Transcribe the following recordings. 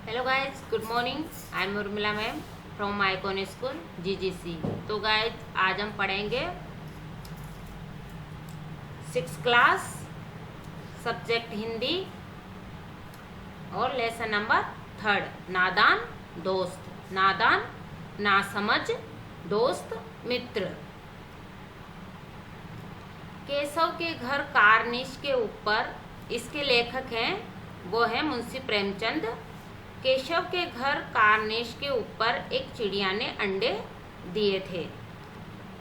Hello guys, good morning. I am Urmila ma'am from Micon school GGC. तो guys आज हम पढ़ेंगे 6th क्लास सब्जेक्ट हिंदी और लेसन नंबर 3 नादान दोस्त। नादान नासमझ, दोस्त मित्र। केशव के घर कारनिश के ऊपर, इसके लेखक हैं वो है मुंशी प्रेमचंद। केशव के घर कारनिश के ऊपर एक चिड़िया ने अंडे दिए थे।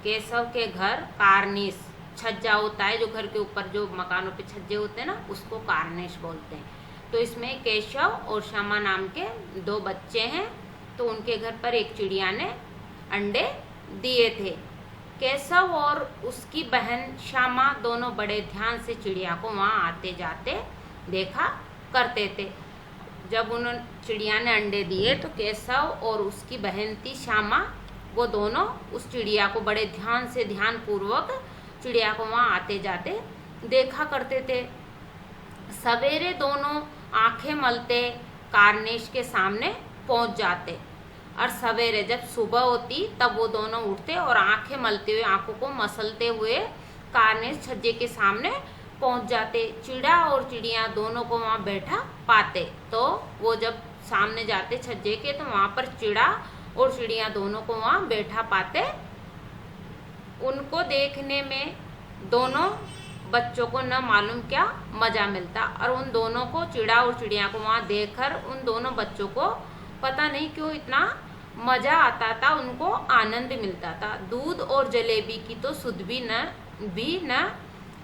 केशव के घर कारनिश छज्जा होता है, जो घर के ऊपर जो मकानों पे छज्जे होते हैं ना, उसको कारनिश बोलते हैं। तो इसमें केशव और श्यामा नाम के 2 बच्चे हैं। तो उनके घर पर एक चिड़िया ने अंडे दिए थे। केशव और उसकी बहन श्यामा दोनों बड़े ध्यान से चिड़िया को वहाँ आते जाते देखा करते थे। जब उन्होंने चिड़िया ने अंडे दिए तो केशव और उसकी बहन थी श्यामा, वो दोनों उस चिड़िया को बड़े ध्यान पूर्वक चिड़िया को वहाँ आते जाते देखा करते थे। सवेरे दोनों आंखें मलते कारनिश के सामने पहुँच जाते, और सवेरे जब सुबह होती तब वो दोनों उठते और आंखें मलते हुए, आंखों को मसलते हुए कारनिश छज्जे के सामने पहुंच जाते। चिड़ा और चिड़िया दोनों को वहाँ बैठा पाते। तो वो जब सामने जाते छज्जे के, तो वहाँ पर चिड़ा और चिड़िया दोनों को वहाँ बैठा पाते। उनको देखने में दोनों बच्चों को न मालूम क्या मजा मिलता, और उन दोनों को, चिड़ा और चिड़िया को वहाँ देखकर उन दोनों बच्चों को पता नहीं क्यों इतना मजा आता था, उनको आनंद मिलता था। दूध और जलेबी की तो सुध भी न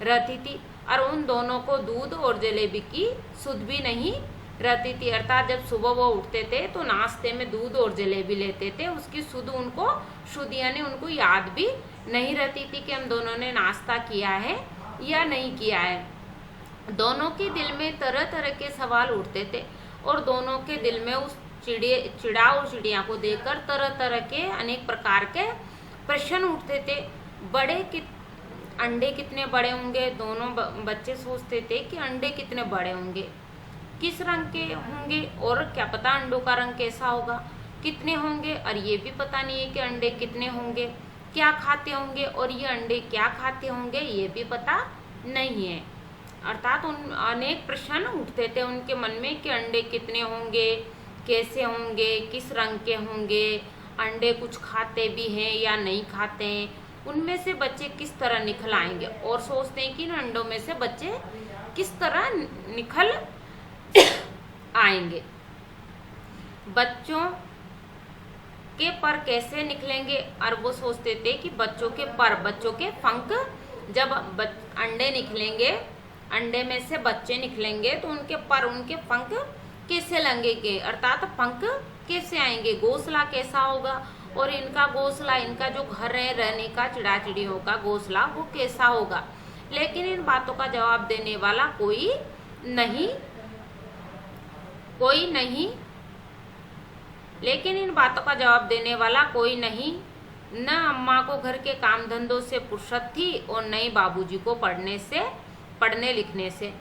रहती थी, और उन दोनों को दूध और जलेबी की सुध भी नहीं रहती थी। अर्थात जब सुबह वो उठते थे तो नाश्ते में दूध और जलेबी लेते थे, उसकी सुध उनको, शुद्ध यानी उनको याद भी नहीं रहती थी कि हम दोनों ने नाश्ता किया है या नहीं किया है। दोनों के दिल में तरह तरह के सवाल उठते थे, और दोनों के दिल में उस चिड़ा और चिड़िया को देखकर तरह तरह के अनेक प्रकार के प्रश्न उठते थे। अंडे कितने बड़े होंगे, दोनों बच्चे सोचते थे कि अंडे कितने बड़े होंगे, किस रंग के होंगे, और क्या पता अंडों का रंग कैसा होगा, कितने होंगे, और ये भी पता नहीं है कि अंडे कितने होंगे, क्या खाते होंगे, और ये अंडे क्या खाते होंगे, ये भी पता नहीं है। अर्थात उन अनेक प्रश्न उठते थे उनके मन में कि अंडे कितने होंगे, कैसे होंगे, किस रंग के होंगे, अंडे कुछ खाते भी हैं या नहीं खाते हैं, उनमें से बच्चे किस तरह निकल आएंगे, और सोचते हैं कि इन अंडों में से बच्चे किस तरह निकल आएंगे, बच्चों के पर कैसे निकलेंगे। और वो सोचते थे कि बच्चों के पंख, जब अंडे निकलेंगे, अंडे में से बच्चे निकलेंगे तो उनके पर, उनके पंख कैसे लगेंगे, अर्थात पंख कैसे आएंगे, घोंसला कैसा होगा, और इनका घोंसला, इनका जो घर है रहने का, चिड़ा चिड़ियों का घोंसला, वो कैसा होगा। लेकिन इन बातों का जवाब देने वाला कोई नहीं, लेकिन इन बातों का जवाब देने वाला कोई नहीं। न अम्मा को घर के काम धंधों से फुर्सत थी, और न ही बाबूजी को पढ़ने लिखने से।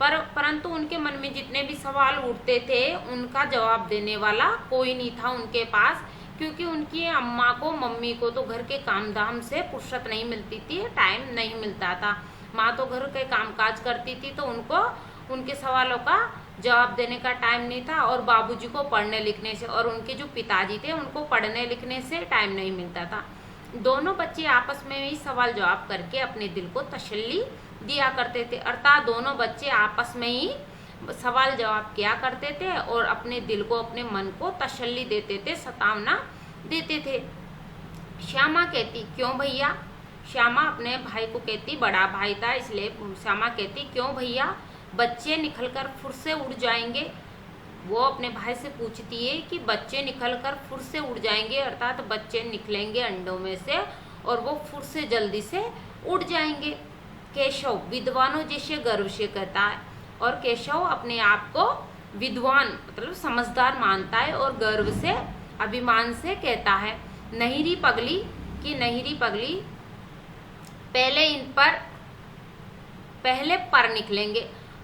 परंतु उनके मन में जितने भी सवाल उठते थे, उनका जवाब देने वाला कोई नहीं था उनके पास, क्योंकि उनकी अम्मा को, मम्मी को तो घर के काम धाम से फुर्सत नहीं मिलती थी, टाइम नहीं मिलता था। माँ तो घर के काम काज करती थी, तो उनको उनके सवालों का जवाब देने का टाइम नहीं था, और बाबूजी को पढ़ने लिखने से, और उनके जो पिताजी थे उनको पढ़ने लिखने से टाइम नहीं मिलता था। दोनों बच्चे आपस में ही सवाल जवाब करके अपने दिल को तसल्ली दिया करते थे। अर्थात दोनों बच्चे आपस में ही सवाल जवाब किया करते थे और अपने दिल को, अपने मन को तसल्ली देते थे, सतावना देते थे। श्यामा कहती, क्यों भैया। श्यामा अपने भाई को कहती, बड़ा भाई था इसलिए श्यामा कहती, क्यों भैया, बच्चे निकलकर फुर से उड़ जाएंगे। वो अपने भाई से पूछती है कि बच्चे निकलकर फुर से उड़ जाएंगे, अर्थात बच्चे निकलेंगे अंडों में से और वो फुर से जल्दी से उड़ जाएंगे। केशव विद्वानों जैसे गर्व से कहता है, और केशव अपने आप को विद्वान मतलब समझदार मानता है और गर्व से, अभिमान से कहता है। नहिरी पगली पहले पर निकलेंगे,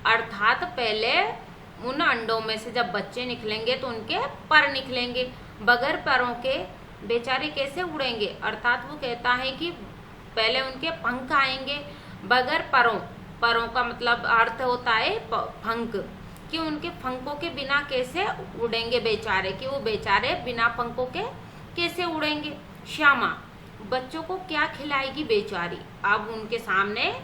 अर्थात पहले उन अंडों में से जब बच्चे निकलेंगे तो उनके पर निकलेंगे, बगैर परों के बेचारे कैसे उड़ेंगे। अर्थात वो कहता है कि पहले उनके पंख आएंगे, बगैर परों, परों का मतलब अर्थ होता है पंख, कि उनके पंखों के बिना कैसे उड़ेंगे बेचारे, कि वो बेचारे बिना पंखों के कैसे उड़ेंगे। श्यामा बच्चों को क्या खिलाएगी बेचारी। अब उनके सामने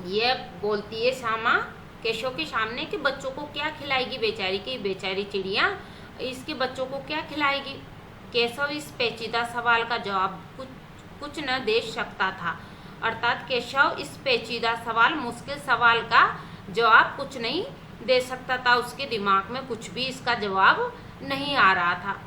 ये बोलती है श्यामा केशव के सामने कि बच्चों को क्या खिलाएगी बेचारी, की बेचारी चिड़िया इसके बच्चों को क्या खिलाएगी। केशव इस पेचीदा सवाल का जवाब कुछ न दे सकता था। अर्थात केशव इस पेचीदा सवाल, मुश्किल सवाल का जवाब कुछ नहीं दे सकता था। उसके दिमाग में कुछ भी इसका जवाब नहीं आ रहा था।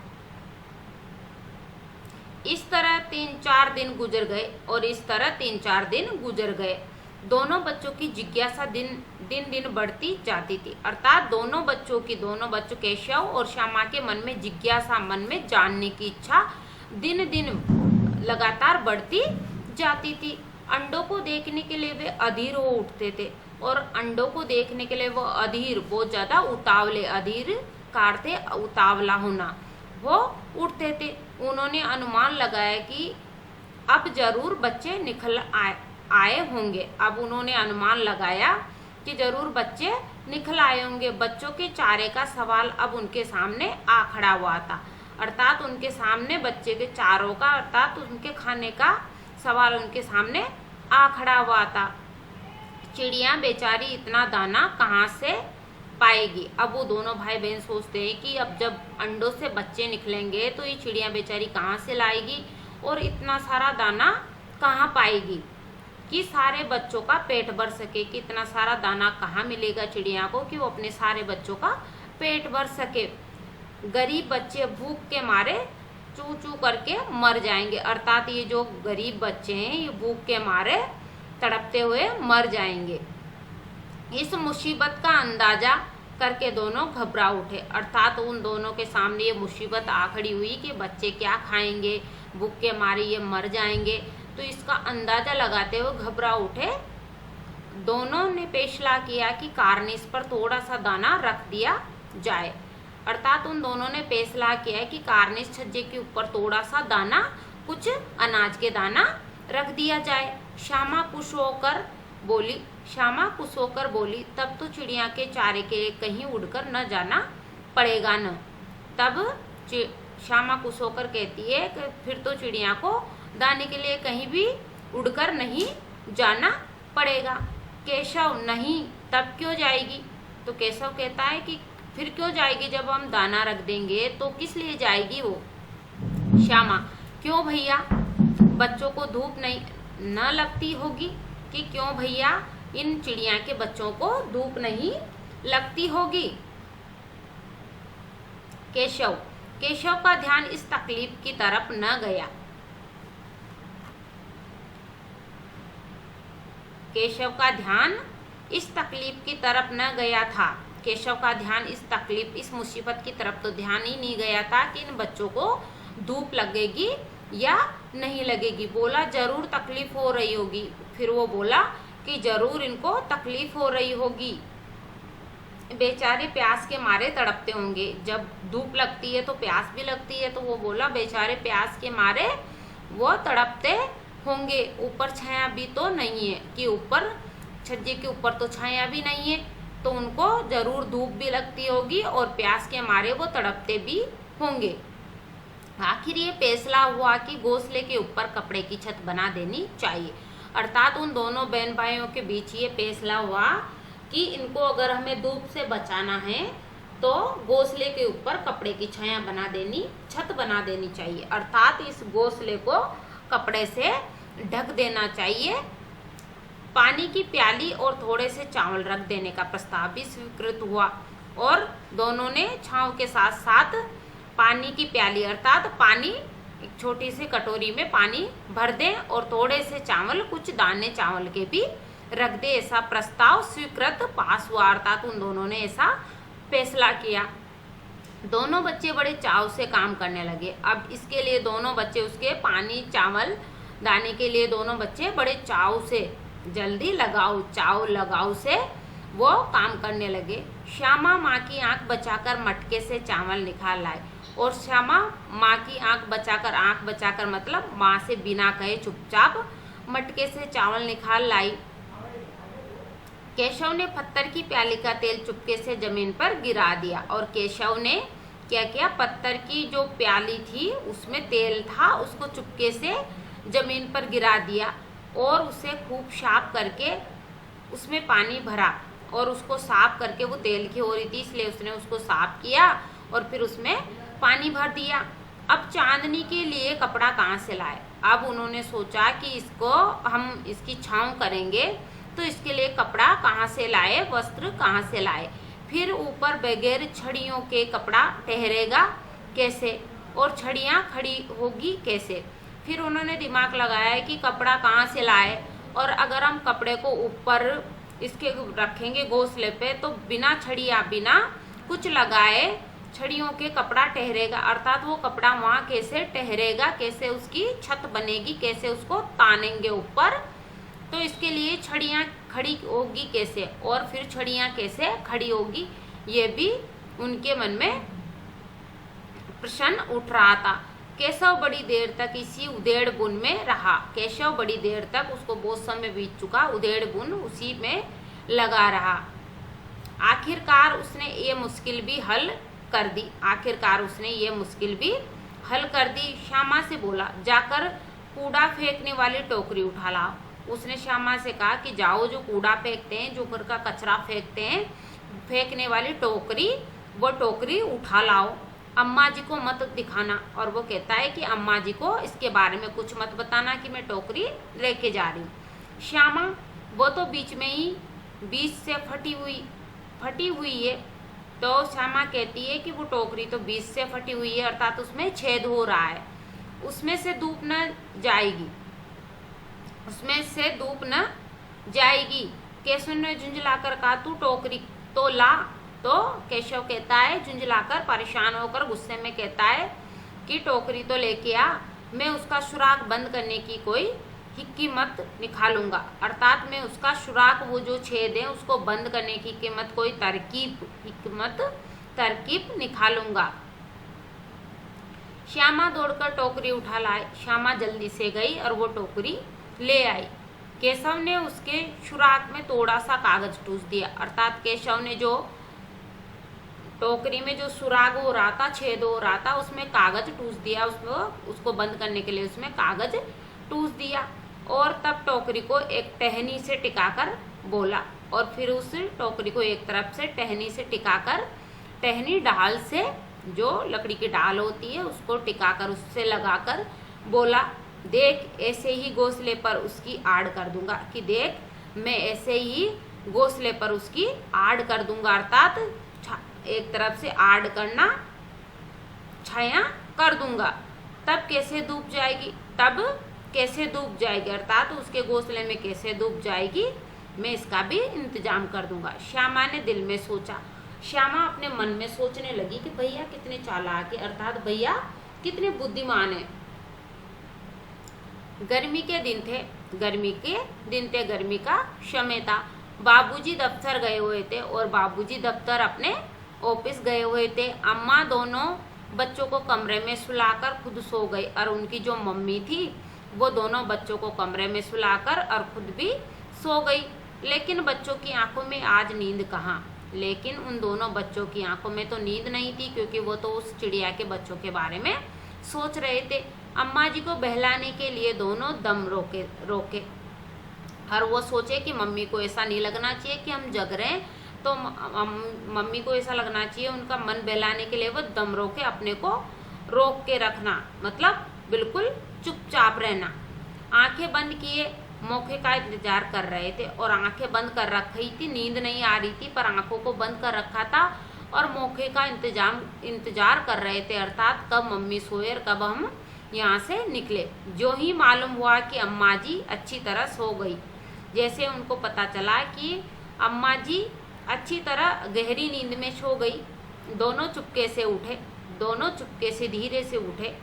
इस तरह 3-4 दिन गुजर गए और इस तरह 3-4 दिन गुजर गए। दोनों बच्चों की जिज्ञासा दिन दिन बढ़ती जाती थी। अर्थात दोनों बच्चों केशव और श्यामा के मन में जिज्ञासा, मन में जानने की इच्छा दिन दिन लगातार बढ़ती जाती थी। अंडों को देखने के लिए वे अधीर हो उठते थे और अंडों को देखने के लिए वो अधीर, बहुत ज्यादा उतावले, अधीर का अर्थ है उतावला होना, वो उठते थे। उन्होंने अनुमान लगाया कि अब जरूर बच्चे निकल आए होंगे। अब उन्होंने अनुमान लगाया कि जरूर बच्चे निकल आए होंगे। बच्चों के चारे का सवाल अब उनके सामने आ खड़ा हुआ था। अर्थात उनके सामने बच्चे के चारों का, अर्थात उनके खाने का सवाल उनके सामने आ खड़ा हुआ था। चिड़िया बेचारी इतना दाना कहाँ से पाएगी। अब वो दोनों भाई बहन सोचते हैं कि अब जब अंडों से बच्चे निकलेंगे तो ये चिड़िया बेचारी कहाँ से लाएगी और इतना सारा दाना कहाँ पाएगी कि सारे बच्चों का पेट भर सके। कि इतना सारा दाना कहाँ मिलेगा चिड़िया को कि वो अपने सारे बच्चों का पेट भर सके। गरीब बच्चे भूख के मारे चू चू करके मर जाएंगे। अर्थात ये जो गरीब बच्चे हैं ये भूख के मारे तड़पते हुए मर जाएंगे। इस मुसीबत का अंदाजा करके दोनों घबरा उठे। अर्थात उन दोनों के सामने ये मुसीबत आ खड़ी हुई कि बच्चे क्या खाएंगे, भूख के मारे ये मर जाएंगे। तो इसका अंदाजा लगाते हुए घबरा उठे। दोनों ने फैसला किया कि कार्निस पर थोड़ा सा दाना रख दिया जाए। अर्थात उन दोनों ने फैसला किया कि कार्निस छज्जे के ऊपर थोड़ा सा दाना, कुछ अनाज के दाना रख दिया जाए। श्यामा खुश होकर बोली, तब तो चिड़िया के चारे के लिए कहीं उड़कर न जाना पड़ेगा न। तब श्यामा खुश होकर कहती है कि फिर तो चिड़िया को दाने के लिए कहीं भी उड़कर नहीं जाना पड़ेगा। केशव, नहीं, तब क्यों जाएगी। तो केशव कहता है कि फिर क्यों जाएगी, जब हम दाना रख देंगे तो किस लिए जाएगी वो। श्यामा, क्यों भैया, बच्चों को धूप न लगती होगी। कि क्यों भैया, इन चिड़िया के बच्चों को धूप नहीं लगती होगी। केशव का ध्यान इस तकलीफ की तरफ न गया। केशव का ध्यान इस तकलीफ की तरफ न गया था। केशव का ध्यान इस मुसीबत की तरफ तो ध्यान ही नहीं गया था कि इन बच्चों को धूप लगेगी या नहीं लगेगी। बोला जरूर तकलीफ हो रही होगी। फिर वो बोला कि जरूर इनको तकलीफ हो रही होगी, बेचारे प्यास के मारे तड़पते होंगे। जब धूप लगती है तो प्यास भी लगती है। तो वो बोला बेचारे प्यास के मारे वो तड़पते होंगे। ऊपर छाया भी तो नहीं है, कि ऊपर छज्जे के ऊपर तो छाया भी नहीं है, तो उनको जरूर धूप भी लगती होगी और प्यास के मारे वो तड़पते भी होंगे। आखिर ये फैसला हुआ कि घोंसले के ऊपर कपड़े की छत बना देनी चाहिए। अर्थात उन दोनों बहन भाइयों के बीच ये फैसला हुआ कि इनको अगर हमें धूप से बचाना है तो घोंसले के ऊपर कपड़े की छाया बना देनी, छत बना देनी चाहिए। अर्थात इस घोंसले को कपड़े से ढक देना चाहिए। पानी की प्याली और थोड़े से चावल रख देने का प्रस्ताव भी स्वीकृत हुआ और दोनों ने छांव के साथ साथ पानी की प्याली, अर्थात पानी, एक छोटी सी कटोरी में पानी भर दें और थोड़े से चावल, कुछ दाने चावल के भी रख दे। ऐसा प्रस्ताव स्वीकृत पास हुआ। अर्थात उन दोनों ने ऐसा फैसला किया। दोनों बच्चे बड़े चाव से काम करने लगे। अब इसके लिए दोनों बच्चे, उसके पानी चावल दाने के लिए दोनों बच्चे बड़े चाव से, जल्दी लगाओ, चाव लगाओ से वो काम करने लगे। श्यामा माँ की आंख बचाकर मटके से चावल निकाल लाई, और श्यामा माँ की आंख बचाकर मतलब माँ से बिना कहे चुपचाप मटके से चावल निकाल लाई। केशव ने पत्थर की प्याली का तेल चुपके से जमीन पर गिरा दिया, और केशव ने क्या किया, पत्थर की जो प्याली थी उसमें तेल था, उसको चुपके से जमीन पर गिरा दिया, और उसे खूब साफ करके उसमें पानी भरा, और उसको साफ करके, वो तेल की हो रही थी इसलिए उसने उसको साफ किया और फिर उसमें पानी भर दिया। अब चांदनी के लिए कपड़ा कहाँ से लाए? अब उन्होंने सोचा कि इसको हम इसकी छांव करेंगे, तो इसके लिए कपड़ा कहाँ से लाए, वस्त्र कहाँ से लाए। फिर ऊपर बगैर छड़ियों के कपड़ा ठहरेगा कैसे, और छड़ियाँ खड़ी होगी कैसे। फिर उन्होंने दिमाग लगाया कि कपड़ा कहाँ से लाए, और अगर हम कपड़े को ऊपर इसके रखेंगे घोंसले पे, तो बिना छड़िया बिना कुछ लगाए छड़ियों के कपड़ा ठहरेगा, अर्थात वो कपड़ा वहाँ कैसे ठहरेगा, कैसे उसकी छत बनेगी, कैसे उसको तानेंगे ऊपर, तो इसके लिए छड़ियाँ खड़ी होगी कैसे, और फिर छड़ियाँ कैसे खड़ी होगी, ये भी उनके मन में प्रश्न उठ रहा था। केशव बड़ी देर तक इसी उधेड़ बुन में रहा। केशव बड़ी देर तक, उसको बहुत समय बीत चुका, उधेड़ बुन उसी में लगा रहा। आखिरकार उसने ये मुश्किल भी हल कर दी। श्यामा से बोला, जाकर कूड़ा फेंकने वाली टोकरी उठा लाओ। उसने श्यामा से कहा कि जाओ, जो कूड़ा फेंकते हैं, जो घर का कचरा फेंकते हैं, फेंकने वाली टोकरी, वो टोकरी उठा लाओ। अम्मा जी को मत दिखाना, और वो कहता है कि अम्मा जी को इसके बारे में कुछ मत बताना कि मैं टोकरी लेके जा रही हूँ। श्यामा, वो तो बीच से फटी हुई है। तो श्यामा कहती है कि वो टोकरी तो बीच से फटी हुई है, अर्थात उसमें छेद हो रहा है, उसमें से धूप न जाएगी। केशव ने झुंझलाकर कहा, तू टोकरी तो ला। तो केशव कहता है, झुंझलाकर, परेशान होकर, गुस्से में कहता है कि टोकरी तो लेके आ, मैं उसका सुराख बंद करने की कोई हिक्मत निकालूंगा, अर्थात मैं उसका सुराख, वो जो छेद है उसको बंद करने की कोई तरकीब निकालूंगा। श्यामा दौड़कर टोकरी उठा लाई। श्यामा जल्दी से गई और वो टोकरी ले आई। केशव ने उसके सुराख में थोड़ा सा कागज ठूस दिया, अर्थात केशव ने जो टोकरी में जो सुराग हो रहा था, छेद हो रहा था, उसमें कागज ठूस दिया, उसको बंद करने के लिए उसमें कागज ठूस दिया, और तब टोकरी को एक टहनी से टिकाकर बोला, और फिर उस टोकरी को एक तरफ से टहनी से टिकाकर, टहनी डाल से, जो लकड़ी की डाल होती है, उसको टिकाकर, उससे लगाकर बोला, देख, ऐसे ही घोंसले पर उसकी आड़ कर दूंगा, कि देख, मैं ऐसे ही घोंसले पर उसकी आड़ कर दूंगा, अर्थात एक तरफ से आड़ करना, छाया कर दूंगा। तब कैसे डूब जाएगी, अर्थात उसके घोंसले में कैसे डूब जाएगी, मैं इसका भी इंतजाम कर दूंगा। श्यामा ने दिल में सोचा। श्यामा अपने मन में सोचने लगी कि भैया कितने चालाक है, अर्थात भैया कितने बुद्धिमान है। गर्मी के दिन थे, गर्मी का समय था। बाबूजी दफ्तर गए हुए थे, और बाबूजी दफ्तर अपने ऑफिस गए हुए थे। अम्मा दोनों बच्चों को कमरे में सुलाकर खुद सो गई, और उनकी जो मम्मी थी वो दोनों बच्चों को कमरे में सुलाकर और खुद भी सो गई। लेकिन बच्चों की आंखों में आज नींद कहाँ? लेकिन उन दोनों बच्चों की आंखों में तो नींद नहीं थी, क्योंकि वो तो उस चिड़िया के बच्चों के बारे में सोच रहे थे। अम्मा जी को बहलाने के लिए दोनों दम रोके, और वो सोचे कि मम्मी को ऐसा नहीं लगना चाहिए कि हम जग रहे हैं, तो मम्मी को ऐसा लगना चाहिए, उनका मन बहलाने के लिए वो दम रोके, अपने को रोक के रखना, मतलब बिल्कुल चुपचाप रहना। आंखें बंद किए, मौके का इंतजार कर रहे थे, और आंखें बंद कर रखी थी, नींद नहीं आ रही थी, पर आंखों को बंद कर रखा था, और मौके का इंतजार कर रहे थे, अर्थात कब मम्मी सोए और कब हम यहाँ से निकले। जो ही मालूम हुआ कि अम्मा जी अच्छी तरह सो गई, जैसे उनको पता चला कि अम्मा जी अच्छी तरह गहरी नींद में सो गई, दोनों चुपके से धीरे से उठे,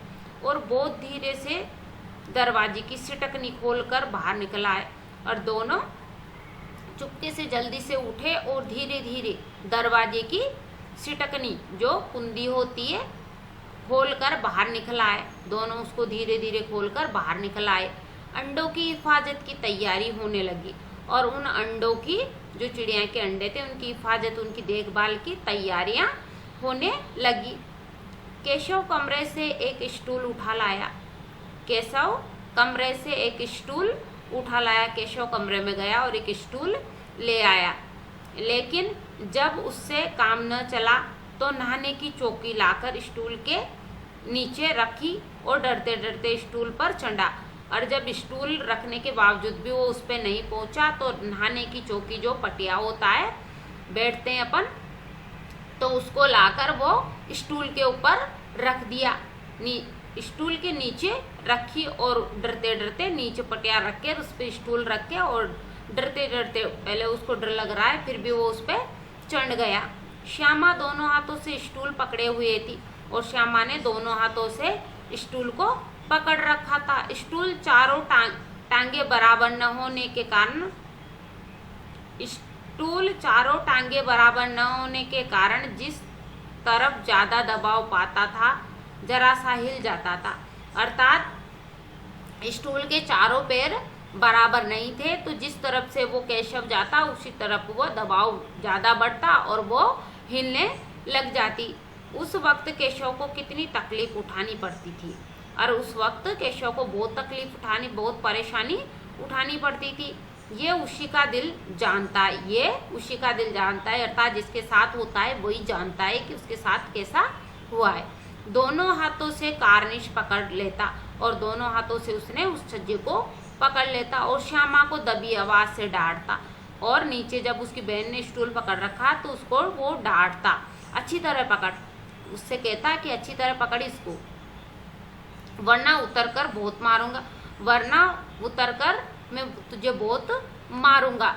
और बहुत धीरे से दरवाजे की सिटकनी खोलकर बाहर निकल आए, और दोनों चुपके से जल्दी से उठे और धीरे धीरे दरवाजे की सिटकनी जो कुंडी होती है खोलकर बाहर निकल आए। दोनों उसको धीरे धीरे खोलकर बाहर निकल आए। अंडों की हिफाजत की तैयारी होने लगी और उन अंडों की, जो चिड़िया के अंडे थे, उनकी हिफाजत, उनकी देखभाल की तैयारियां होने लगी। केशव कमरे से एक स्टूल उठा लाया। केशव कमरे से एक स्टूल उठा लाया। केशव कमरे में गया और एक स्टूल ले आया, लेकिन जब उससे काम न चला तो नहाने की चौकी लाकर स्टूल के नीचे रखी और डरते डरते स्टूल पर चढ़ा। और जब स्टूल रखने के बावजूद भी वो उस पर नहीं पहुंचा तो नहाने की चौकी, जो पटिया होता है, बैठते हैं अपन, तो उसको लाकर वो स्टूल के ऊपर रख दिया। स्टूल के नीचे रखी और डरते डरते नीचे पटिया रख के उस पर स्टूल रख के और डरते डरते, पहले उसको डर लग रहा है फिर भी वो उस पर चढ़ गया। श्यामा दोनों हाथों से स्टूल पकड़े हुए थी और श्यामा ने दोनों हाथों से स्टूल को पकड़ रखा था। स्टूल चारों टांगे बराबर न होने के कारण जिस तरफ ज्यादा दबाव पाता था जरा सा हिल जाता था। अर्थात स्टूल के चारों पैर बराबर नहीं थे, तो जिस तरफ से वो केशव जाता उसी तरफ वो दबाव ज्यादा बढ़ता और वो हिलने लग जाती। उस वक्त केशव को कितनी तकलीफ उठानी पड़ती थी, और उस वक्त केशव को बहुत तकलीफ उठानी, बहुत परेशानी उठानी पड़ती थी। ये उसी का दिल जानता है, अर्थात जिसके साथ होता है वही जानता है कि उसके साथ कैसा हुआ है। दोनों हाथों से कार्निश पकड़ लेता और दोनों हाथों से उसने उस छज्जे को पकड़ लेता और श्यामा को दबी आवाज से डांटता। और नीचे जब उसकी बहन ने स्टूल पकड़ रखा तो उसको वो डांटता, अच्छी तरह पकड़, उससे कहता कि अच्छी तरह पकड़ इसको, वरना उतरकर बहुत मारूंगा, वरना उतरकर मैं तुझे बहुत मारूंगा।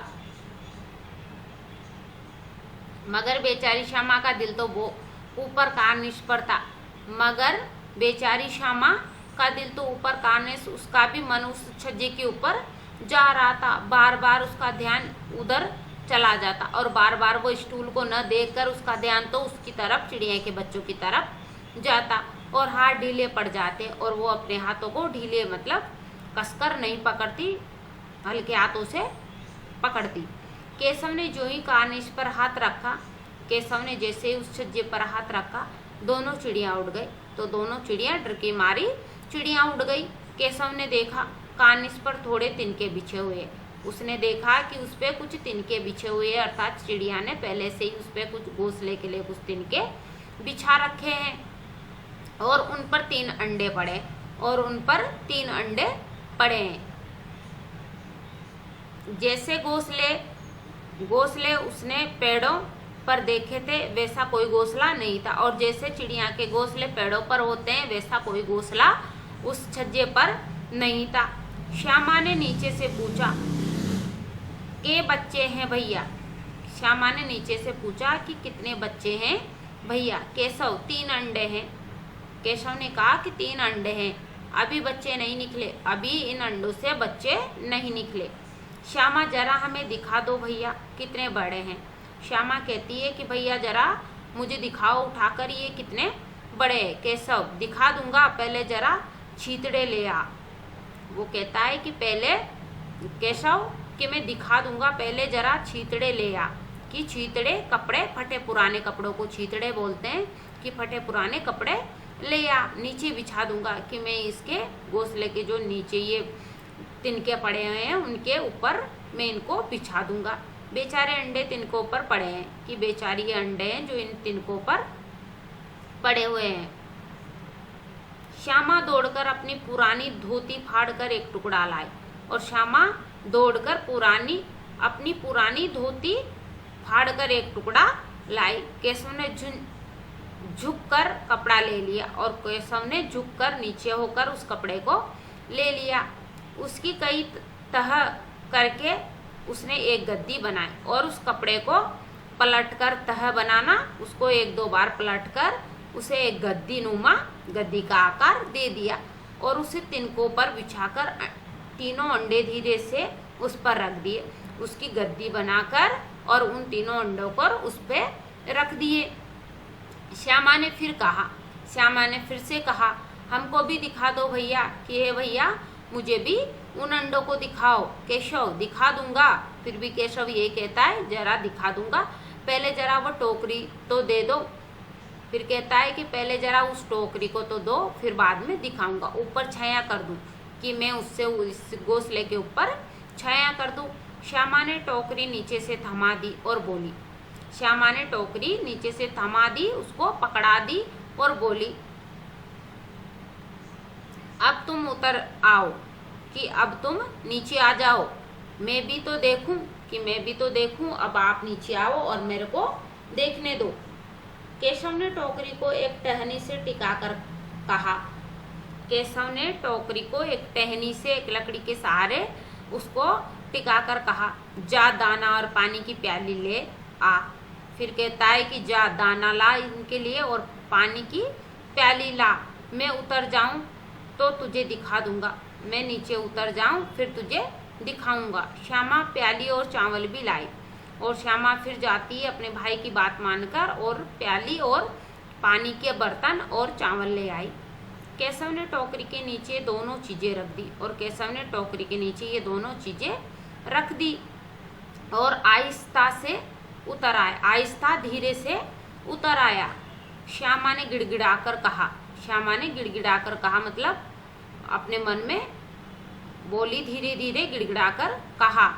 मगर बेचारी श्यामा का दिल तो वो ऊपर कार्निश पर था। उसका भी मन उस छज्जे के ऊपर जा रहा था। बार बार उसका ध्यान उधर चला जाता और बार बार वो स्टूल को न देखकर उसका ध्यान तो उसकी तरफ, चिड़िया के बच्चों की तरफ जाता और हाथ ढीले पड़ जाते और वो अपने हाथों को ढीले, मतलब कसकर नहीं पकड़ती, हल्के हाथों से पकड़ती। केशव ने जो ही कार्निश पर हाथ रखा, केशव ने जैसे ही उस छज्जे पर हाथ रखा, दोनों चिड़िया उड़ गई। तो दोनों चिड़िया डर के मारी चिड़िया उड़ गई। केशव ने देखा कार्निश पर थोड़े तिनके बिछे हुए। उसने देखा कि उस पर कुछ तिनके बिछे हुए, अर्थात चिड़िया ने पहले से ही उस पर कुछ घोंसले के लिए कुछ तिनके बिछा रखे हैं और उन पर 3 अंडे पड़े हैं। जैसे घोंसले उसने पेड़ों पर देखे थे वैसा कोई घोंसला नहीं था, और जैसे चिड़िया के घोंसले पेड़ों पर होते हैं वैसा कोई घोंसला उस छज्जे पर नहीं था। श्यामा ने नीचे से पूछा, के बच्चे हैं भैया? श्यामा ने नीचे से पूछा कि कितने बच्चे हैं भैया? केशव, 3 अंडे हैं। केशव ने कहा कि 3 अंडे हैं, अभी बच्चे नहीं निकले, अभी इन अंडों से बच्चे नहीं निकले। श्यामा, जरा हमें दिखा दो भैया कितने बड़े हैं। श्यामा कहती है कि भैया जरा मुझे दिखाओ उठाकर ये कितने बड़े हैं। केशव, दिखा दूंगा, पहले जरा छींतड़े ले आ। वो कहता है कि पहले, केशव कि मैं दिखा दूंगा, पहले जरा छींतड़े ले आ। कि छींतड़े कपड़े, फटे पुराने कपड़ों को छींतड़े बोलते हैं, कि फटे पुराने कपड़े ले आ, नीचे बिछा दूंगा, कि मैं इसके घोंसले के जो नीचे ये तिनके पड़े हुए हैं उनके ऊपर मैं इनको बिछा दूंगा। बेचारे अंडे तिनकों पर पड़े हैं, कि बेचारी ये अंडे हैं जो इन तिनकों पर पड़े हुए हैं। श्यामा दौड़कर अपनी पुरानी धोती फाड़कर एक टुकड़ा लाई और श्यामा दौड़कर अपनी पुरानी धोती फाड़कर एक टुकड़ा लाई। केशव ने झुककर कपड़ा ले लिया और केशव ने झुककर नीचे होकर उस कपड़े को ले लिया। उसकी कई तह करके उसने एक गद्दी बनाई और उस कपड़े को पलटकर, तह बनाना, उसको 1-2 बार पलटकर उसे एक गद्दी का आकार दे दिया और उसे तिनकों पर बिछाकर तीनों अंडे धीरे से उस पर रख दिए उसकी गद्दी बनाकर और उन तीनों अंडों को उस पे रख दिए। श्यामा ने फिर से कहा, हमको भी दिखा दो भैया कि हे भैया मुझे भी उन अंडों को दिखाओ। केशव, दिखा दूंगा। फिर भी केशव ये कहता है, जरा दिखा दूंगा, पहले जरा वो टोकरी तो दे दो। फिर कहता है कि पहले जरा उस टोकरी को तो दो, फिर बाद में दिखाऊंगा, ऊपर छाया कर दूं कि मैं उससे उस घोंसले के ऊपर छाया कर दूं। श्यामा ने टोकरी नीचे से थमा दी और बोली, श्यामा ने टोकरी नीचे से थमा दी, उसको पकड़ा दी और बोली, अब तुम उतर आओ, कि अब तुम नीचे आ जाओ, मैं भी तो देखूं, अब आप नीचे आओ और मेरे को देखने दो। केशव ने टोकरी को एक टहनी से टिकाकर कहा, केशव ने टोकरी को एक टहनी से, एक लकड़ी के सहारे उसको टिकाकर कहा, जा दाना और पानी की प्याली ले आ। फिर कहता है कि जा दाना ला इनके लिए और पानी की प्याली ला, मैं उतर जाऊं तो तुझे दिखा दूंगा, मैं नीचे उतर जाऊं फिर तुझे दिखाऊंगा। श्यामा प्याली और चावल भी लाई और श्यामा फिर जाती है अपने भाई की बात मानकर और प्याली और पानी के बर्तन और चावल ले आई। केशव ने टोकरी के नीचे दोनों चीजें रख दी और केशव ने टोकरी के नीचे ये दोनों चीजें रख दी और आहिस्ता धीरे से उतर आया। श्यामा ने गिड़गिड़ाकर कहा, मतलब अपने मन में बोली, धीरे धीरे गिड़गिड़ाकर कहा,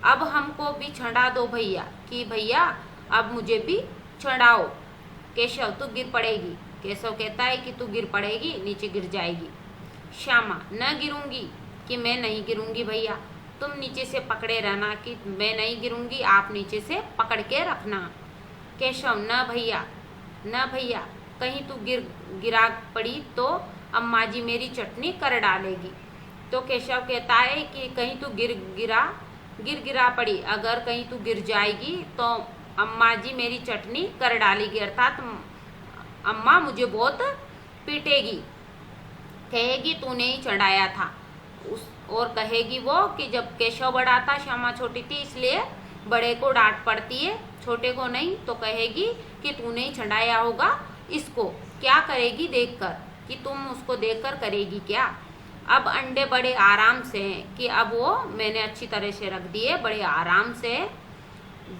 अब हमको भी छड़ा दो भैया, कि भैया अब मुझे भी छड़ाओ। केशव, तू गिर पड़ेगी। केशव कहता है कि तू गिर पड़ेगी, नीचे गिर जाएगी। श्यामा, न गिरूंगी, कि मैं नहीं गिरूंगी भैया, तुम नीचे से पकड़े रहना, कि मैं नहीं गिरूंगी, आप नीचे से पकड़ के रखना। केशव, न भैया, कहीं तू गिरा पड़ी तो अम्मा जी मेरी चटनी कर डालेगी। तो केशव कहता है कि कहीं तू गिरा पड़ी, अगर कहीं तू गिर जाएगी तो अम्मा जी मेरी चटनी कर डालेगी, अर्थात अम्मा मुझे बहुत पीटेगी, कहेगी तूने ही चढ़ाया था। और कहेगी वो कि जब केशव बड़ा था, श्यामा छोटी थी, इसलिए बड़े को डांट पड़ती है, छोटे को नहीं। तो कहेगी कि तूने ही चढ़ाया होगा इसको। क्या करेगी देखकर, कि तुम उसको देखकर करेगी क्या। अब अंडे बड़े आराम से हैं, कि अब वो मैंने अच्छी तरह से रख दिए, बड़े आराम से।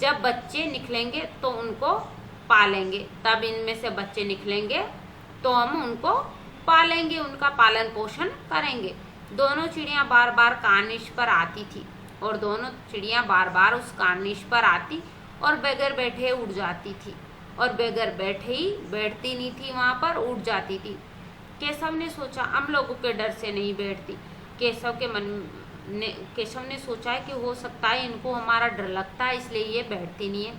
जब बच्चे निकलेंगे तो उनको पालेंगे, तब इनमें से बच्चे निकलेंगे तो हम उनको पालेंगे, उनका पालन पोषण करेंगे। दोनों चिड़िया बार बार कार्निश पर आती थी और दोनों चिड़िया बार बार उस कार्निश पर आती और बगैर बैठे उड़ जाती थी और बगैर बैठे ही बैठती नहीं थी, वहाँ पर उड़ जाती थी। केशव ने सोचा, हम लोगों के डर से नहीं बैठती। केशव ने सोचा है कि हो सकता है इनको हमारा डर लगता है, इसलिए ये बैठती नहीं है।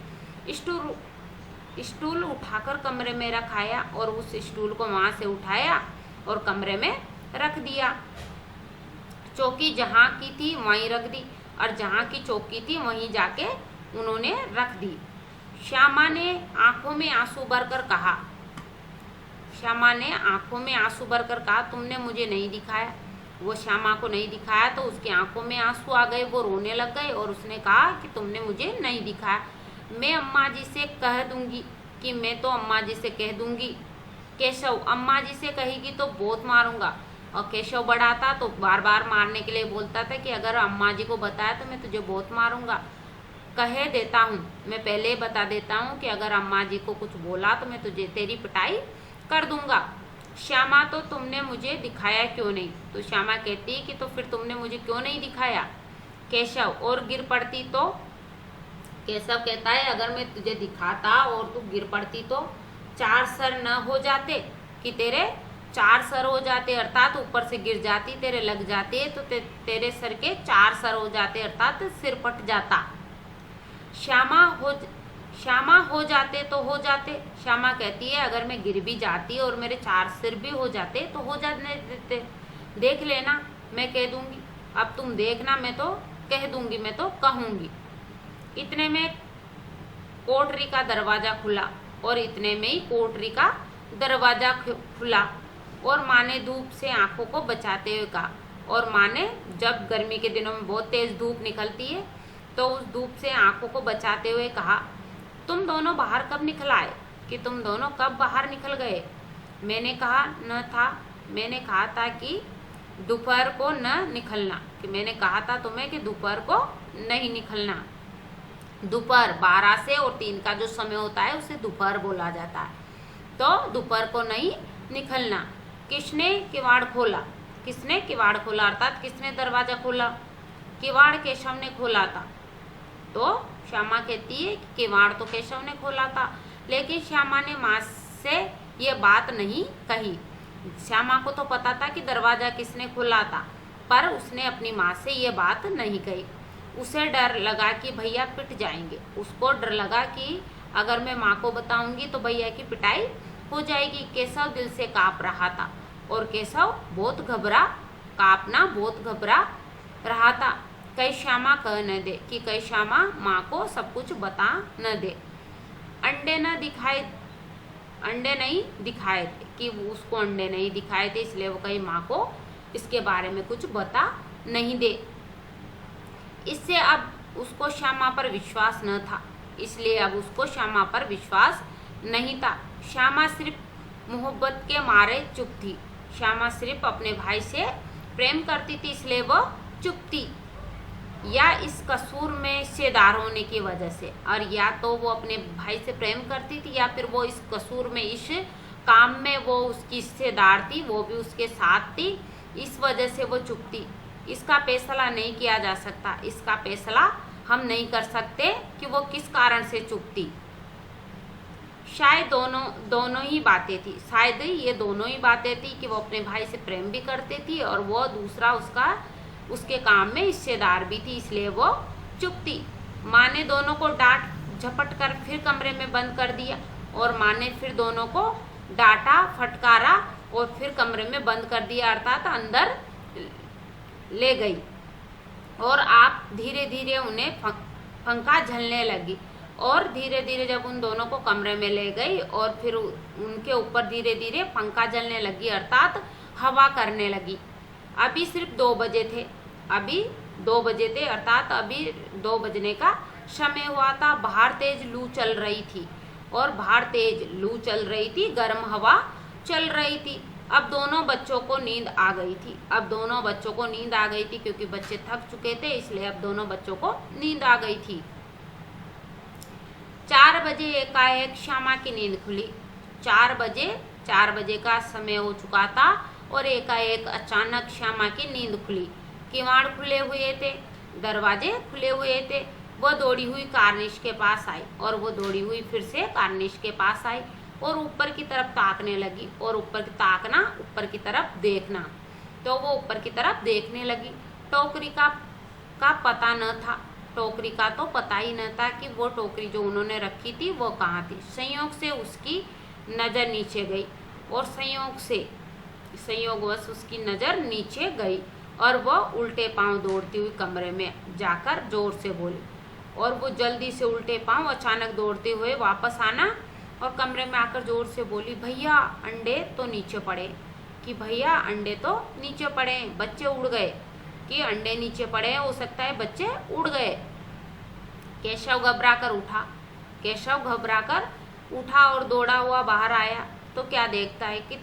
स्टूल उठाकर कमरे में रखाया और उस स्टूल को वहाँ से उठाया और कमरे में रख दिया। चौकी जहाँ की थी वहीं रख दी और जहाँ की चौकी थी वहीं जाके उन्होंने रख दी। श्यामा ने आंखों में आंसू भरकर कहा, तुमने मुझे नहीं दिखाया। वो श्यामा को नहीं दिखाया तो उसकी आंखों में आंसू आ गए, वो रोने लग गए और उसने कहा कि तुमने मुझे नहीं दिखाया, मैं अम्मा जी से कह दूंगी, कि मैं तो अम्मा जी से कह दूंगी। केशव, अम्मा जी से कहेगी तो बहुत मारूंगा। और केशव बड़ा था तो बार बार मारने के लिए बोलता था कि अगर अम्मा जी को बताया तो मैं तुझे बहुत मारूंगा। कह देता हूँ, मैं पहले बता देता हूँ कि अगर अम्मा जी को कुछ बोला तो मैं तुझे तेरी पिटाई कर दूंगा। श्यामा, तो तुमने मुझे दिखाया क्यों नहीं। तो श्यामा कहती है कि तो फिर तुमने मुझे क्यों नहीं दिखाया। केशव, और गिर पड़ती तो। केशव कहता है अगर मैं तुझे दिखाता और तू गिर पड़ती तो 4 सर न हो जाते, कि तेरे 4 सर हो जाते, अर्थात ऊपर से गिर जाती, तेरे लग जाते तो तेरे सर के 4 सर हो जाते, अर्थात सिर फट जाता। श्यामा, हो जाते तो हो जाते। श्यामा कहती है अगर मैं गिर भी जाती और मेरे 4 सिर भी हो जाते तो हो जाने देते, देख लेना, मैं कह दूंगी। अब तुम देखना, मैं तो कह दूंगी, मैं तो कहूंगी। इतने में कोठरी का दरवाजा खुला और इतने में ही कोठरी का दरवाजा खुला और माँ ने धूप से आंखों को बचाते हुए कहा, और माँ ने जब गर्मी के दिनों में बहुत तेज धूप निकलती है तो उस धूप से आंखों को बचाते हुए कहा, तुम दोनों बाहर कब निकल आए, कि तुम दोनों कब बाहर निकल गए। मैंने कहा था कि दोपहर को न निकलना, कि मैंने कहा था तुम्हें कि दोपहर को नहीं निकलना। दोपहर 12 से और 3 का जो समय होता है उसे दोपहर बोला जाता है। तो दोपहर को नहीं निकलना। किसने किवाड़ खोला, किसने किवाड़ खोला अर्थात किसने दरवाजा खोला। किवाड़ केशव ने खोला था। तो श्यामा कहती है कि किवाड़ तो केशव ने खोला था, लेकिन श्यामा ने माँ से ये बात नहीं कही। श्यामा को तो पता था कि दरवाजा किसने खोला था, पर उसने अपनी माँ से ये बात नहीं कही। उसे डर लगा कि भैया पिट जाएंगे। उसको डर लगा कि अगर मैं माँ को बताऊंगी तो भैया की पिटाई हो जाएगी। केशव दिल से काँप रहा था और केशव बहुत घबरा रहा था। कहीं श्यामा कह न दे, कि कहीं श्यामा माँ को सब कुछ बता न दे। अंडे नहीं दिखाए थे, कि उसको अंडे नहीं दिखाए थे, इसलिए वो कहीं माँ को इसके बारे में कुछ बता नहीं दे। इससे अब उसको श्यामा पर विश्वास न था, इसलिए अब उसको श्यामा पर विश्वास नहीं था। श्यामा सिर्फ मोहब्बत के मारे चुप थी। श्यामा सिर्फ अपने भाई से प्रेम करती थी, इसलिए वो चुप थी। या इस कसूर में हिस्सेदार होने की वजह से, और या तो वो अपने भाई से प्रेम करती थी या फिर वो इस कसूर में, इस काम में वो उसकी हिस्सेदार थी, वो भी उसके साथ थी, इस वजह से वो चुप थी। इसका फैसला नहीं किया जा सकता, इसका फैसला हम नहीं कर सकते कि वो किस कारण से चुप थी। शायद दोनों ही बातें थी, शायद ये दोनों ही बातें थी कि वो अपने भाई से प्रेम भी करती थी और वो दूसरा उसके काम में हिस्सेदार भी थी, इसलिए वो चुप थी। माँ ने दोनों को डांट झपट कर फिर कमरे में बंद कर दिया और माँ ने फिर दोनों को डांटा, फटकारा और फिर कमरे में बंद कर दिया, अर्थात अंदर ले गई। और आप धीरे धीरे उन्हें पंखा झलने लगी, और धीरे धीरे जब उन दोनों को कमरे में ले गई और फिर उनके ऊपर धीरे धीरे पंखा जलने लगी, अर्थात हवा करने लगी। अभी सिर्फ 2 बजे थे, अर्थात अभी 2 बजने का समय हुआ था। बाहर तेज लू चल रही थी, गर्म हवा चल रही थी। अब दोनों बच्चों को नींद आ गई थी, क्योंकि बच्चे थक चुके थे, इसलिए अब दोनों बच्चों को नींद आ गई थी। 4 बजे एकाएक श्यामा की नींद खुली। 4 बजे का समय हो चुका था और एकाएक अचानक श्यामा की नींद खुली। किवाड़ खुले हुए थे, दरवाजे खुले हुए थे। वह दौड़ी हुई कार्निश के पास आई और वो दौड़ी हुई फिर से कार्निश के पास आई और ऊपर की तरफ ताकने लगी, और ऊपर की तरफ देखना। तो वो ऊपर की तरफ देखने लगी। टोकरी का पता न था, टोकरी का तो पता ही न था कि वो टोकरी जो उन्होंने रखी थी वो कहाँ थी। संयोग से उसकी नज़र नीचे गई और संयोगवश उसकी नज़र नीचे गई और वह उल्टे पांव दौड़ती हुई कमरे में जाकर जोर से बोली। और वो जल्दी से उल्टे पांव अचानक दौड़ते हुए वापस आना और कमरे में आकर जोर से बोली, भैया अंडे तो नीचे पड़े, कि भैया अंडे तो नीचे पड़े, बच्चे उड़ गए, कि अंडे नीचे पड़े, हो सकता है बच्चे उड़ गए। केशव घबराकर उठा और दौड़ा हुआ बाहर आया तो क्या देखता है कि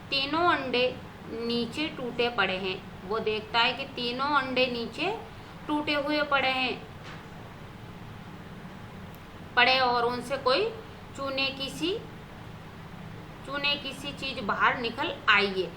तीनों अंडे नीचे टूटे पड़े हैं। वो देखता है कि तीनों अंडे नीचे टूटे हुए पड़े और उनसे कोई चूने की सी चीज बाहर निकल आई है।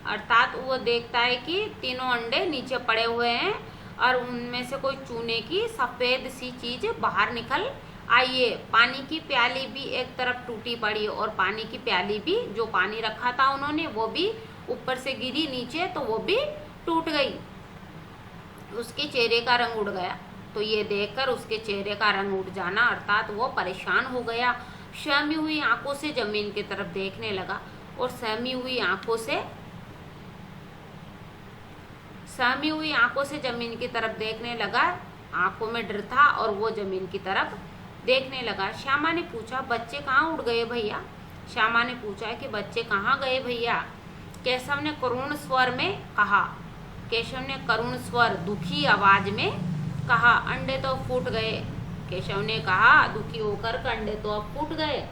अर्थात वो देखता है कि तीनों अंडे नीचे पड़े हुए हैं और उनमें से कोई चूने की सफेद सी चीज बाहर निकल आई है। पानी की प्याली भी एक तरफ टूटी पड़ी और पानी की प्याली भी, जो पानी रखा था उन्होंने, वो भी ऊपर से गिरी नीचे तो वो भी टूट गई। उसके चेहरे का रंग उड़ गया। तो ये देखकर उसके चेहरे का रंग उड़ जाना अर्थात वो परेशान हो गया। सहमी हुई आंखों से जमीन की तरफ देखने लगा और सहमी हुई आंखों से जमीन की तरफ देखने लगा। आंखों में डर था और वो जमीन की तरफ देखने लगा। श्यामा ने पूछा, बच्चे कहाँ उड़ गए भैया? श्यामा ने पूछा कि बच्चे कहाँ गए भैया? केशव ने करुण स्वर में कहा। केशव ने करुण स्वर दुखी आवाज में कहा, अंडे तो फूट गए। केशव ने कहा दुखी होकर, अंडे तो अब फूट गए।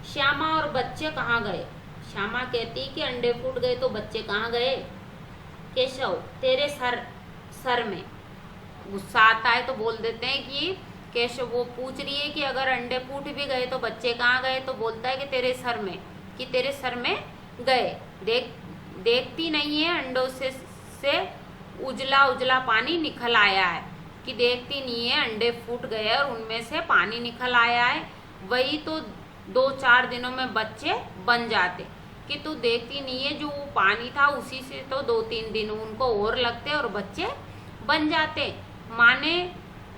श्यामा और बच्चे कहाँ गए? श्यामा कहती कि अंडे फूट गए तो बच्चे कहाँ गए? केशव, तेरे सर में। गुस्सा आता है तो बोल देते हैं कि केशव, वो पूछ रही है कि अगर अंडे फूट भी गए तो बच्चे कहाँ गए, तो बोलता है कि तेरे सर में, कि तेरे सर में गए। देखती नहीं है अंडों से उजला उजला पानी निकल आया है, कि देखती नहीं है अंडे फूट गए और उनमें से पानी निकल आया है। वही तो 2-4 दिनों में बच्चे बन जाते, कि तू देखती नहीं है जो वो पानी था उसी से तो 2-3 दिन उनको और लगते और बच्चे बन जाते। माँ ने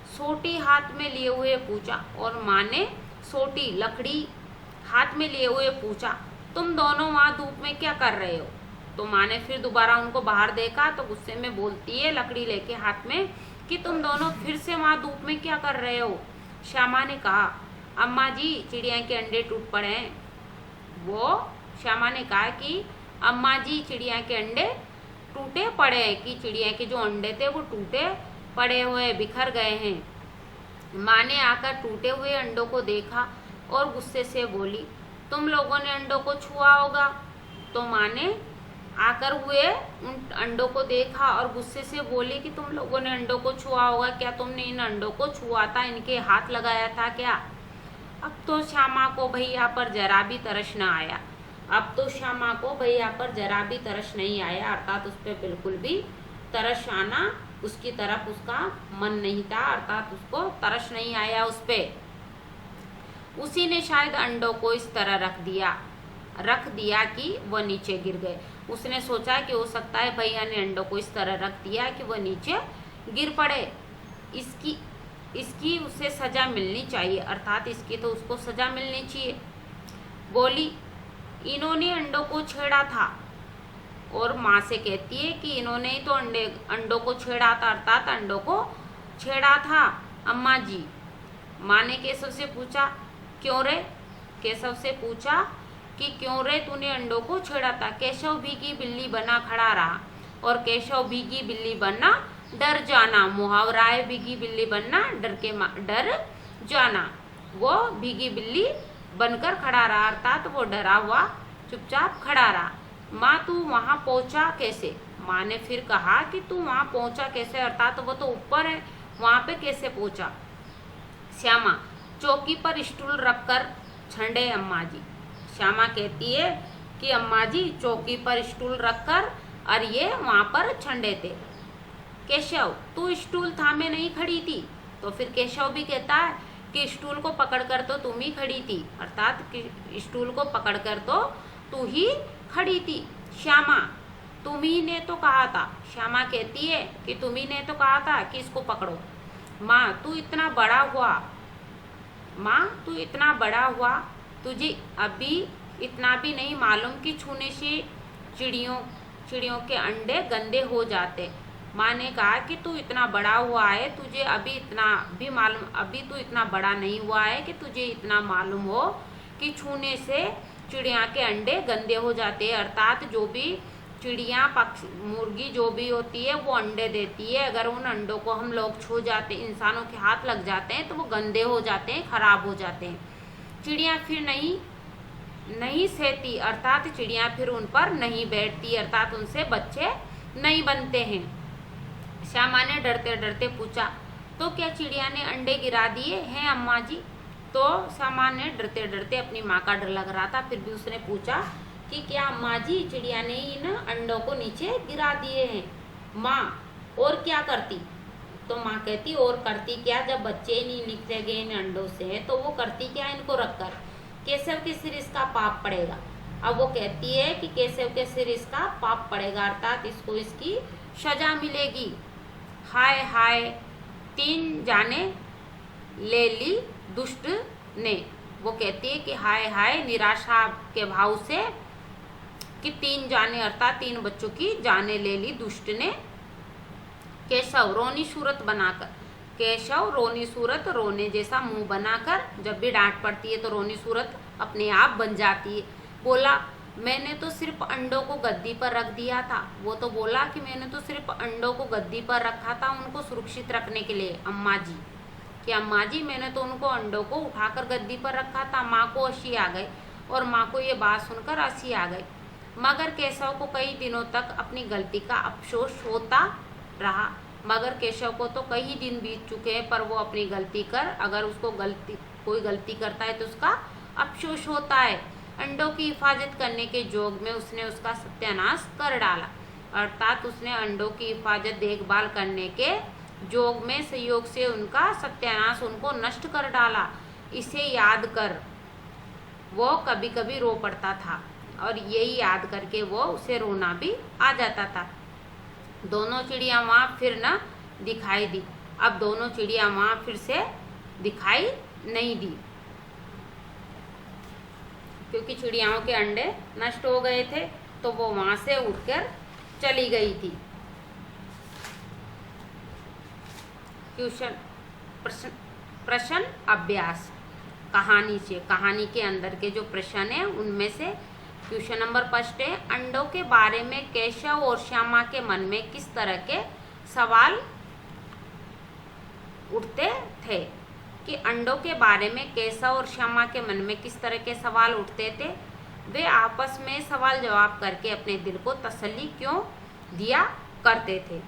सोटी हाथ में लिए हुए पूछा, और माँ ने सोटी लकड़ी हाथ में लिए हुए पूछा, तुम दोनों वहाँ धूप में क्या कर रहे हो? तो माँ ने फिर दोबारा उनको बाहर देखा तो गुस्से में बोलती है लकड़ी लेके हाथ में, कि तुम दोनों फिर से वहाँ धूप में क्या कर रहे हो? श्यामा ने कहा, अम्मा जी चिड़िया के अंडे टूट पड़े हैं। वो श्यामा ने कहा कि अम्मा जी चिड़िया के अंडे टूटे पड़े हैं, कि चिड़िया के जो अंडे थे वो टूटे पड़े हुए बिखर गए हैं। माँ ने आकर टूटे हुए अंडों को देखा और गुस्से से बोली, तुम लोगों ने अंडों को छुआ होगा। तो माँ ने आकर हुए उन अंडों को देखा और गुस्से से बोली कि तुम लोगों ने अंडों को छुआ होगा, क्या तुमने इन अंडों को छुआ था, इनके हाथ लगाया था क्या? अब तो श्यामा को भैया पर जरा भी तरस न आया। अब तो श्यामा को भैया पर जरा भी तरस नहीं आया, अर्थात उस पर बिल्कुल भी तरस आना उसकी तरफ उसका मन नहीं था, अर्थात उसको तरस नहीं आया उस पे। उसी ने शायद अंडों को इस तरह रख दिया कि वह नीचे गिर गए। उसने सोचा कि हो सकता है भैया ने अंडों को इस तरह रख दिया कि वह नीचे गिर पड़े, इसकी उसे सजा मिलनी चाहिए, अर्थात इसकी तो उसको सजा मिलनी चाहिए। बोली, इन्होंने अंडों को छेड़ा था, और माँ से कहती है कि इन्होंने ही तो अंडों को छेड़ा था, अर्थात अंडों को छेड़ा था अम्मा जी। माँ ने केशव से पूछा, क्यों रे? केशव से पूछा कि क्यों रे तूने अंडों को छेड़ा था? केशव भीगी बिल्ली बना खड़ा रहा, और केशव भीगी बिल्ली बनना डर जाना, मुहावरा है भीगी बिल्ली बनना डर जाना। वो भीगी बिल्ली बनकर खड़ा रहा, अर्थात वो डरा हुआ चुपचाप खड़ा रहा। माँ तू वहाँ पहुँचा कैसे? माँ ने फिर कहा कि तू वहाँ पहुँचा कैसे, अर्थात वो तो ऊपर है, वहाँ पे कैसे पहुँचा? श्यामा, चौकी पर स्टूल रखकर छंडे अम्मा जी। श्यामा कहती है कि अम्मा जी चौकी पर स्टूल रखकर और ये वहाँ पर छंडे थे। केशव, तू स्टूल थामे नहीं खड़ी थी? तो फिर केशव भी कहता है कि स्टूल को पकड़कर तो तुम ही खड़ी थी, अर्थात स्टूल को पकड़कर तो तू ही खड़ी थी। श्यामा, तुम्ही ने तो कहा था। श्यामा कहती है कि तुम्ही ने तो कहा था कि इसको पकड़ो। माँ तू इतना बड़ा हुआ, तुझे अभी इतना भी नहीं मालूम कि छूने से चिड़ियों के अंडे गंदे हो जाते। माँ ने कहा कि तू इतना बड़ा हुआ है, तुझे अभी इतना भी मालूम, अभी तू इतना बड़ा नहीं हुआ है कि तुझे इतना मालूम हो कि छूने से चिड़िया के अंडे गंदे हो जाते हैं, अर्थात जो भी चिड़िया पक्षी मुर्गी जो भी होती है वो अंडे देती है, अगर उन अंडों को हम लोग छू जाते, इंसानों के हाथ लग जाते हैं तो वो गंदे हो जाते हैं, खराब हो जाते हैं। चिड़िया फिर नहीं सहती, अर्थात चिड़िया फिर उन पर नहीं बैठती, अर्थात उनसे बच्चे नहीं बनते हैं। श्यामा ने डरते डरते पूछा, तो क्या चिड़िया ने अंडे गिरा दिए हैं अम्मा जी? तो श्यामा ने डरते डरते, अपनी माँ का डर लग रहा था, फिर भी उसने पूछा कि क्या अम्मा जी चिड़िया ने इन अंडों को नीचे गिरा दिए हैं? माँ, और क्या करती? तो माँ कहती, और करती क्या, जब बच्चे नहीं निकले गए इन अंडों से तो वो करती क्या इनको रखकर? केशव के सिर इसका पाप पड़ेगा। अब वो कहती है कि केशव के सिर इसका पाप पड़ेगा, अर्थात इसको इसकी सजा मिलेगी। हाय हाय 3 जाने ले ली दुष्ट ने। वो कहती है कि हाय हाय निराशा के भाव से कि 3 जाने अर्थात 3 बच्चों की जाने ले ली दुष्ट ने। केशव रोनी सूरत बनाकर, केशव रोनी सूरत, रोने जैसा मुंह बनाकर, जब भी डांट पड़ती है तो रोनी सूरत अपने आप बन जाती है। बोला, मैंने तो सिर्फ अंडों को गद्दी पर रख दिया था। वो तो बोला कि मैंने तो सिर्फ अंडों को गद्दी पर रखा था उनको सुरक्षित रखने के लिए अम्मा जी, कि अम्मा जी मैंने तो उनको अंडों को उठाकर गद्दी पर रखा था। माँ को हंसी आ गई और माँ को ये बात सुनकर हंसी आ गई। मगर केशव को कई दिनों तक अपनी गलती का अफसोस होता रहा। मगर केशव को तो कई दिन बीत चुके हैं, पर वो अपनी गलती कर, अगर उसको कोई गलती करता है तो उसका अफसोस होता है। अंडों की हिफाजत करने के जोग में उसने उसका सत्यानाश कर डाला, अर्थात उसने अंडों की हिफाजत देखभाल करने के जोग में सहयोग से उनका सत्यानाश, उनको नष्ट कर डाला। इसे याद कर वो कभी कभी रो पड़ता था और यही याद करके वो उसे रोना भी आ जाता था। दोनों चिड़िया वहाँ फिर न दिखाई दी। अब दोनों चिड़िया वहाँ फिर से दिखाई नहीं दी, क्योंकि चिड़ियाओं के अंडे नष्ट हो गए थे, तो वो वहाँ से उठकर चली गई थी। प्रश्न अभ्यास कहानी से, कहानी के अंदर के जो प्रश्न है उनमें से क्वेश्चन नंबर 1 है, अंडों के बारे में केशव और श्यामा के मन में किस तरह के सवाल उठते थे? कि अंडों के बारे में केशव और श्यामा के मन में किस तरह के सवाल उठते थे? वे आपस में सवाल जवाब करके अपने दिल को तसल्ली क्यों दिया करते थे?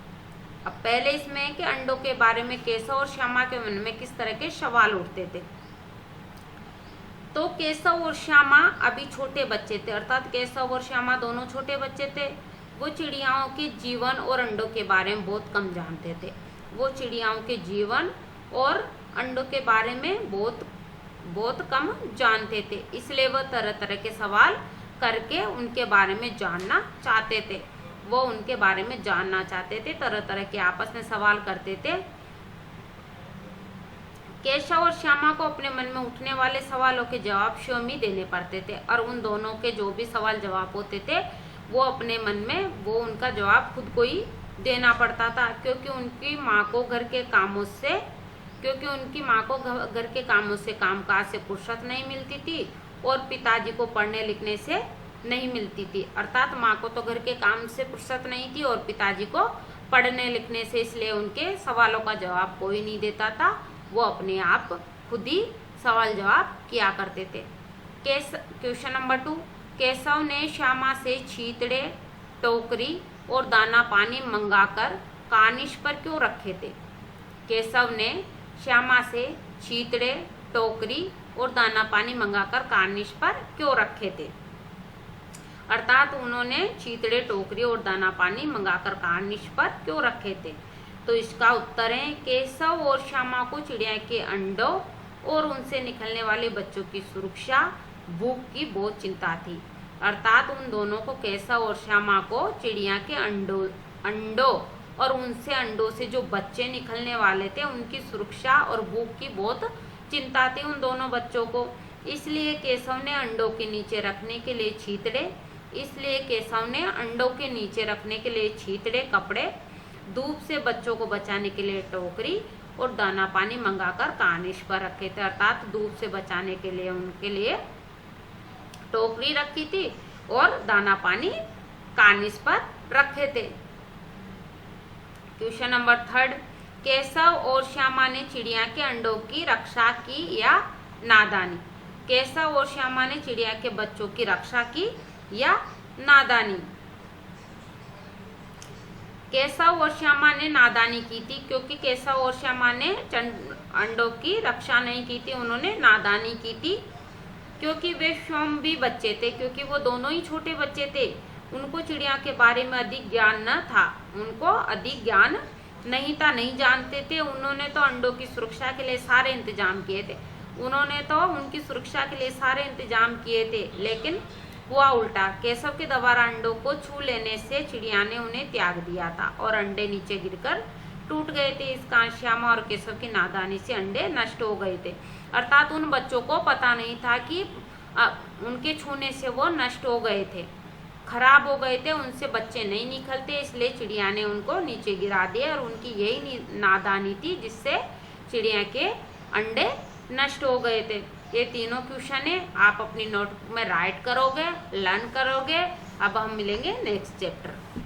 अब पहले इसमें है कि अंडों के बारे में केशव और श्यामा के मन में किस तरह के सवाल उठते थे। तो केशव और श्यामा अभी छोटे बच्चे थे, अर्थात केशव और श्यामा दोनों छोटे बच्चे थे। वो चिड़ियाओं के जीवन और अंडों के बारे में बहुत कम जानते थे। वो चिड़ियाओं के जीवन और अंडों के बारे में बहुत कम जानते थे, इसलिए वह तरह तरह के सवाल करके उनके बारे में जानना चाहते थे। वो उनके बारे में जानना चाहते थे, तरह तरह के आपस में सवाल करते थे। केशव और श्यामा को अपने मन में उठने वाले सवालों के जवाब स्वयं ही देने पड़ते थे, और उन दोनों के जो भी सवाल जवाब होते थे वो अपने मन में वो उनका जवाब खुद को ही देना पड़ता था, क्योंकि उनकी माँ को घर के कामों से कामकाज से फुर्सत नहीं मिलती थी और पिताजी को पढ़ने लिखने से नहीं मिलती थी। अर्थात माँ को तो घर के काम से फुर्सत नहीं थी और पिताजी को पढ़ने लिखने से, इसलिए उनके सवालों का जवाब कोई नहीं देता था। वो अपने आप खुद ही सवाल जवाब किया करते थे। क्वेश्चन नंबर 2, केशव ने श्यामा से छींतड़े, टोकरी और दाना पानी मंगाकर कार्निश पर क्यों रखे थे? केशव ने श्यामा से छींतड़े, टोकरी और दाना पानी मंगाकर कार्निश पर क्यों रखे थे? अर्थात उन्होंने छींतड़े, टोकरी और दाना पानी मंगाकर कार्निश पर क्यों रखे थे? तो इसका उत्तर है, केशव और श्यामा को चिड़िया के अंडों और उनसे निकलने वाले बच्चों की सुरक्षा, भूख की बहुत चिंता थी। अर्थात उन दोनों को, केशव और श्यामा को, चिड़िया के अंडों और उनसे अंडों से जो बच्चे निकलने वाले थे उनकी सुरक्षा और भूख की बहुत चिंता थी उन दोनों बच्चों को। इसलिए केशव ने अंडों के नीचे रखने के लिए छींतड़े, कपड़े, धूप से बच्चों को बचाने के लिए टोकरी और दाना पानी मंगाकर कार्निश पर रखे थे। अर्थात धूप से बचाने के लिए उनके लिए टोकरी रखी थी और दाना पानी कार्निश पर रखे थे। क्वेश्चन नंबर 3, केशव और श्यामा ने चिड़िया के अंडों की रक्षा की या नादानी? केशव और श्यामा ने चिड़िया के बच्चों की रक्षा की या नादानी? केशव और श्यामा ने नादानी की थी, क्योंकि केशव और श्यामा ने अंडों की रक्षा नहीं की थी, उन्होंने नादानी की थी, क्योंकि वे स्वयं भी बच्चे थे, क्योंकि वो दोनों ही छोटे बच्चे थे। उनको चिड़िया के बारे में अधिक ज्ञान न था, उनको अधिक ज्ञान नहीं था, नहीं जानते थे। उन्होंने तो अंडों की सुरक्षा के लिए सारे इंतजाम किए थे, लेकिन हुआ उल्टा। केशव के दोबारा अंडों को छू लेने से चिड़िया ने उन्हें त्याग दिया था और अंडे नीचे गिरकर टूट गए थे। इस कारण श्यामा और केशव की नादानी से अंडे नष्ट हो गए थे। अर्थात उन बच्चों को पता नहीं था कि उनके छूने से वो नष्ट हो गए थे, खराब हो गए थे, उनसे बच्चे नहीं निकलते, इसलिए चिड़िया ने उनको नीचे गिरा दिया और उनकी यही नादानी थी जिससे चिड़िया के अंडे नष्ट हो गए थे। ये तीनों क्वेश्चन है, आप अपनी नोटबुक में राइट करोगे, लर्न करोगे। अब हम मिलेंगे नेक्स्ट चैप्टर।